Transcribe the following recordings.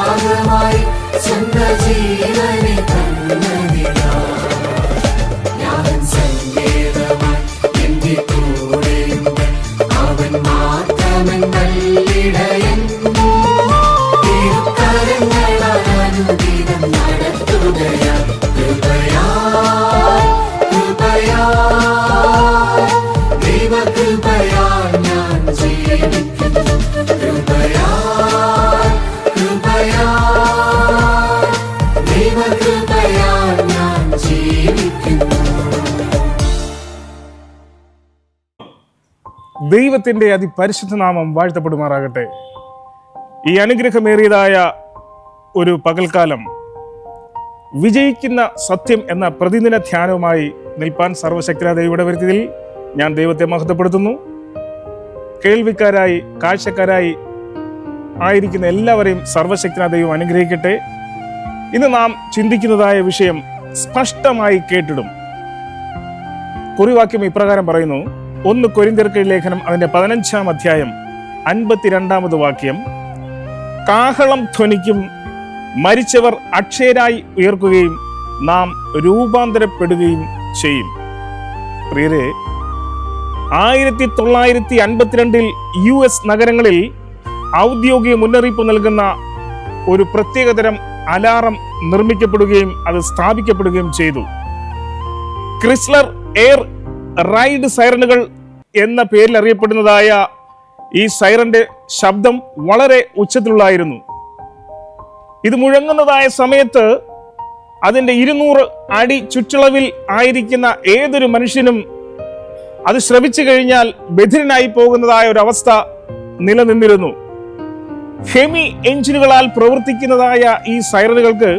യാഗമായി സ്വന്തം ജീവനെ തന്നതിനാ. ഞാൻ സങ്കേതമായി എന്റെ കൂടെയുണ്ട്, അവൻ മാത്രമൻ നല്ലിടയൻ. തിരുക്കരങ്ങളാൽ അനുദിനം നടത്തുകയാ, കൃപയാൽ കൃപയാൽ ദൈവകൃപയാൽ ഞാൻ ജീവിക്കുന്നു. കൃപയാൽ കൃപയാൽ ദൈവകൃപയാൽ ഞാൻ ജീവിക്കുന്നു. ദൈവത്തിൻ്റെ അതിപരിശുദ്ധ നാമം വാഴ്ത്തപ്പെടുമാറാകട്ടെ. ഈ അനുഗ്രഹമേറിയതായ ഒരു പകൽക്കാലം വിജയിക്കുന്ന സത്യം എന്ന പ്രതിദിന ധ്യാനവുമായി നിൽപ്പാൻ സർവശക്തനായ ദൈവയുടെ വരുത്തിയതിൽ ഞാൻ ദൈവത്തെ മഹത്വപ്പെടുത്തുന്നു. കേൾവിക്കാരായി കാഴ്ചക്കാരായി ആയിരിക്കുന്ന എല്ലാവരെയും സർവശക്തനായ ദൈവം അനുഗ്രഹിക്കട്ടെ. ഇന്ന് നാം ചിന്തിക്കുന്നതായ വിഷയം സ്പഷ്ടമായി കേട്ടിടും. കുറിവാക്യം ഇപ്രകാരം പറയുന്നു. 1 കൊരിന്ത്യർക്ക് ലേഖനം അതിന്റെ 15-ാം അധ്യായം 52-ാമത് വാക്യം. കാഹളം ധ്വനിക്കും, മരിച്ചവർ അക്ഷയരായി ഉയർക്കുകയും നാം രൂപാന്തരപ്പെടുകയും ചെയ്യും. പ്രിയരെ, 1952 US നഗരങ്ങളിൽ ഔദ്യോഗിക മുന്നറിയിപ്പ് നൽകുന്ന ഒരു പ്രത്യേകതരം അലാറം നിർമ്മിക്കപ്പെടുകയും അത് സ്ഥാപിക്കപ്പെടുകയും ചെയ്തു. ക്രിസ്ലർ എയർ റൈഡ് സൈറനുകൾ എന്ന പേരിൽ അറിയപ്പെടുന്നതായ ഈ സൈറന്റെ ശബ്ദം വളരെ ഉച്ചത്തിലുള്ളായിരുന്നു. ഇത് മുഴങ്ങുന്നതായ സമയത്ത് അതിൻ്റെ 200 അടി ചുറ്റളവിൽ ആയിരിക്കുന്ന ഏതൊരു മനുഷ്യനും അത് ശ്രവിച്ചു കഴിഞ്ഞാൽ ബധിരനായി പോകുന്നതായ ഒരു അവസ്ഥ നിലനിന്നിരുന്നു. ഹെമി എഞ്ചിനുകളാൽ പ്രവർത്തിക്കുന്നതായ ഈ സൈറനുകൾക്ക്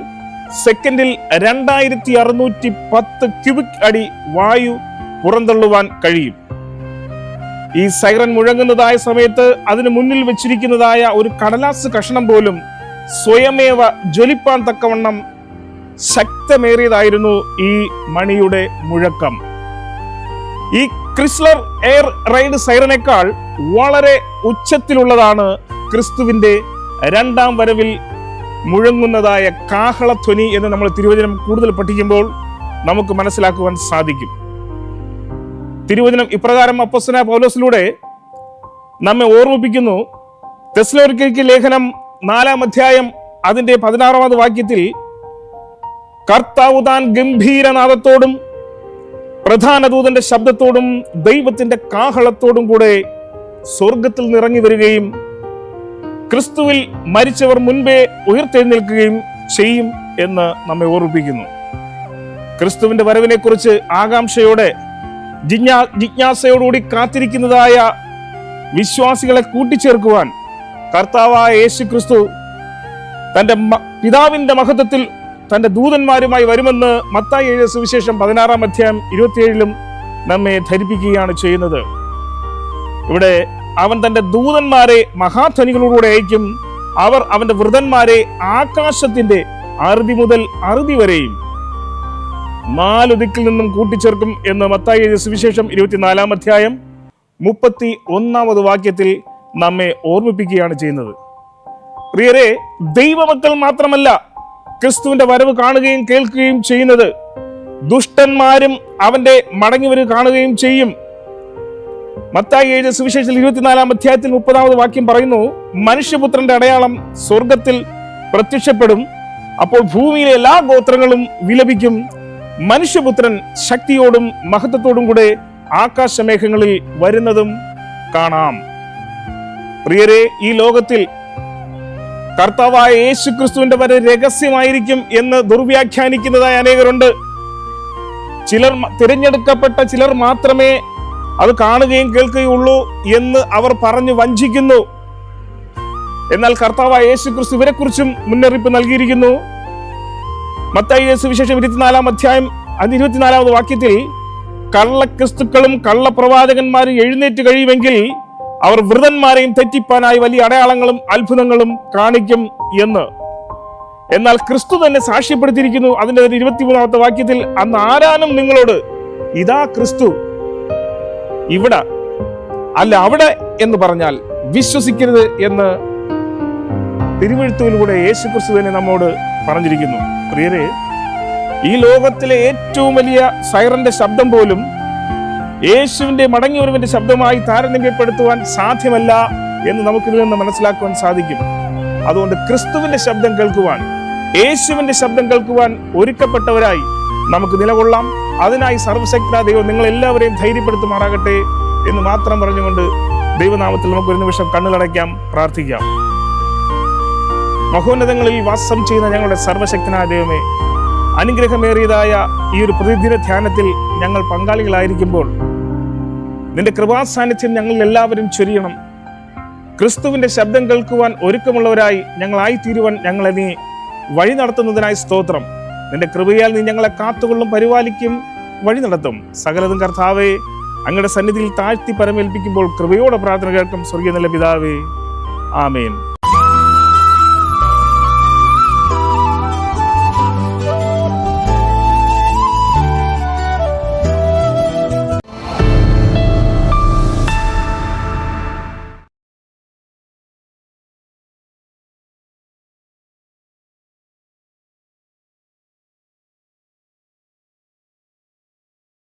സെക്കൻഡിൽ 2610 ക്യൂബിക് അടി വായു പുറന്തള്ളുവാൻ കഴിയും. ഈ സൈറൻ മുഴങ്ങുന്നതായ സമയത്ത് അതിന് മുന്നിൽ വെച്ചിരിക്കുന്നതായ ഒരു കടലാസ് കഷണം പോലും സ്വയമേവ ജ്വലിപ്പാൻ തക്കവണ്ണം ശക്തമേറിയതായിരുന്നു ഈ മണിയുടെ മുഴക്കം. ഈ ക്രിസ്ലർ എയർ റൈഡ് സൈറനേക്കാൾ വളരെ ഉച്ചത്തിലുള്ളതാണ് ക്രിസ്തുവിന്റെ 2ാം വരവിൽ മുഴങ്ങുന്നതായ കാഹളധ്വനി എന്ന് നമ്മൾ തിരുവചനം കൂടുതൽ പഠിക്കുമ്പോൾ നമുക്ക് മനസ്സിലാക്കുവാൻ സാധിക്കും. തിരുവചനം ഇപ്രകാരം അപ്പോസ്തലനായ പൗലോസിലൂടെ നമ്മെ ഓർമ്മിപ്പിക്കുന്നു. തെസ്സലോനിക്കർക്ക് ലേഖനം 4-ാം അധ്യായം അതിന്റെ 16-ാമത് വാക്യത്തിൽ, കർത്താവ് താൻ ഗംഭീരനാദത്തോടും പ്രധാന ദൂതന്റെ ശബ്ദത്തോടും ദൈവത്തിന്റെ കാഹളത്തോടും കൂടെ സ്വർഗത്തിൽ നിറങ്ങി വരികയും ക്രിസ്തുവിൽ മരിച്ചവർ മുൻപേ ഉയർത്തെഴുന്നേൽക്കുകയും ചെയ്യും എന്ന് നമ്മെ ഓർമ്മിപ്പിക്കുന്നു. ക്രിസ്തുവിന്റെ വരവിനെ കുറിച്ച് ആകാംക്ഷയോടെ ജിജ്ഞാസയോടുകൂടി കാത്തിരിക്കുന്നതായ വിശ്വാസികളെ കൂട്ടിച്ചേർക്കുവാൻ കർത്താവായ യേശു ക്രിസ്തു തന്റെ പിതാവിന്റെ മഹത്വത്തിൽ തന്റെ ദൂതന്മാരുമായി വരുമെന്ന് മത്തായി എഴുതിയ സുവിശേഷം 16-ാം അധ്യായം 27-ലും നമ്മെ ധരിപ്പിക്കുകയാണ് ചെയ്യുന്നത്. ഇവിടെ അവൻ തന്റെ ദൂതന്മാരെ മഹാധ്വനികളോടുകൂടെ അയക്കും. അവർ അവന്റെ വൃതന്മാരെ ആകാശത്തിന്റെ അറുതി മുതൽ അറുതി വരെയും 4 ദിക്കിൽ നിന്നും കൂട്ടിച്ചേർക്കും എന്ന് മത്തായി എഴുതിയ സുവിശേഷം 24-ാം അധ്യായം 31-ാമത് വാക്യത്തിൽ നമ്മെ ഓർമ്മിപ്പിക്കുകയാണ് ചെയ്യുന്നത്. പ്രിയരെ, ദൈവമക്കൾ മാത്രമല്ല ക്രിസ്തുവിന്റെ വരവ് കാണുകയും കേൾക്കുകയും ചെയ്യുന്നത്, ദുഷ്ടന്മാരും അവന്റെ മടങ്ങിവരവ് കാണുകയും ചെയ്യും. മത്തായി എഴുതിയ സുവിശേഷത്തിൽ 24-ാം അധ്യായത്തിൽ 30-ാമത് വാക്യം പറയുന്നു, മനുഷ്യപുത്രന്റെ അടയാളം സ്വർഗത്തിൽ പ്രത്യക്ഷപ്പെടും. അപ്പോൾ ഭൂമിയിലെ എല്ലാ ഗോത്രങ്ങളും വിലപിക്കും. മനുഷ്യപുത്രൻ ശക്തിയോടും മഹത്വത്തോടും കൂടെ ആകാശമേഘങ്ങളിൽ വരുന്നതും കാണാം. പ്രിയരെ, ഈ ലോകത്തിൽ കർത്താവായ യേശു ക്രിസ്തുവിന്റെ വരവ് രഹസ്യമായിരിക്കും എന്ന് ദുർവ്യാഖ്യാനിക്കുന്നതായ അനേകരുണ്ട്. തിരഞ്ഞെടുക്കപ്പെട്ട ചിലർ മാത്രമേ അത് കാണുകയും കേൾക്കുകയുള്ളൂ എന്ന് അവർ പറഞ്ഞു വഞ്ചിക്കുന്നു. എന്നാൽ കർത്താവായ യേശു ക്രിസ്തു ഇവരെ കുറിച്ചും മുന്നറിയിപ്പ് നൽകിയിരിക്കുന്നു. മത്തായി സുവിശേഷം 24-ാം അധ്യായം 24-ാമത് വാക്യത്തിൽ, കള്ളക്രിസ്തുക്കളും കള്ളപ്രവാചകന്മാരും എഴുന്നേറ്റ് കഴിയുമെങ്കിൽ അവർ വൃതന്മാരെയും തെറ്റിപ്പാനായി വലിയ അടയാളങ്ങളും അത്ഭുതങ്ങളും കാണിക്കും എന്ന്. എന്നാൽ ക്രിസ്തു തന്നെ സാക്ഷ്യപ്പെടുത്തിയിരിക്കുന്നു. അതിന്റെ 23-ാമത്തെ വാക്യത്തിൽ, അന്ന് ആരാനും നിങ്ങളോട് ഇതാ ക്രിസ്തു ഇവിടെ അല്ല അവിടെ എന്ന് പറഞ്ഞാൽ വിശ്വസിക്കരുത് എന്ന് തിരുവെഴുത്തുകളിലൂടെ യേശുക്രിസ്തു തന്നെ നമ്മോട് പറഞ്ഞിരിക്കുന്നു. പ്രിയരെ, ഈ ലോകത്തിലെ ഏറ്റവും വലിയ സൈറന്റെ ശബ്ദം പോലും യേശുവിന്റെ മടങ്ങിവരവിന്റെ ശബ്ദമായി താരതമ്യപ്പെടുത്തുവാൻ സാധ്യമല്ല എന്ന് നമുക്കിതിൽ നിന്ന് മനസ്സിലാക്കുവാൻ സാധിക്കും. അതുകൊണ്ട് ക്രിസ്തുവിന്റെ ശബ്ദം കേൾക്കുവാൻ, യേശുവിന്റെ ശബ്ദം കേൾക്കുവാൻ ഒരുക്കപ്പെട്ടവരായി നമുക്ക് നിലകൊള്ളാം. അതിനായി സർവ്വശക്തനായ ദൈവം നിങ്ങളെല്ലാവരെയും ധൈര്യപ്പെടുത്തുമാറാകട്ടെ എന്ന് മാത്രം പറഞ്ഞുകൊണ്ട് ദൈവനാമത്തിൽ നമുക്ക് ഒരു നിമിഷം കണ്ണുകളടയ്ക്കാം, പ്രാർത്ഥിക്കാം. മഹോന്നതങ്ങളിൽ വാസം ചെയ്യുന്ന ഞങ്ങളുടെ സർവ്വശക്തനായ ദൈവമേ, അനുഗ്രഹമേറിയതായ ഈ ഒരു പ്രതിദിന ധ്യാനത്തിൽ ഞങ്ങൾ പങ്കാളികളായിരിക്കുമ്പോൾ നിന്റെ കൃപാസാന്നിധ്യം ഞങ്ങളിൽ എല്ലാവരും ചൊരിയണം. ക്രിസ്തുവിന്റെ ശബ്ദം കേൾക്കുവാൻ ഒരുക്കമുള്ളവരായി ഞങ്ങളായിത്തീരുവാൻ ഞങ്ങളെ നീ വഴി നടത്തുന്നതിനായി സ്തോത്രം. നിന്റെ കൃപയാൽ നീ ഞങ്ങളെ കാത്തുകൊള്ളും, പരിപാലിക്കും, വഴി നടത്തും. സകലതും കർത്താവേ അങ്ങയുടെ സന്നിധിയിൽ താഴ്ത്തി പരമേൽപ്പിക്കുമ്പോൾ കൃപയോടെ പ്രാർത്ഥന കേൾക്കും. സ്വർഗീയ നല്ല പിതാവേ, ആമേൻ.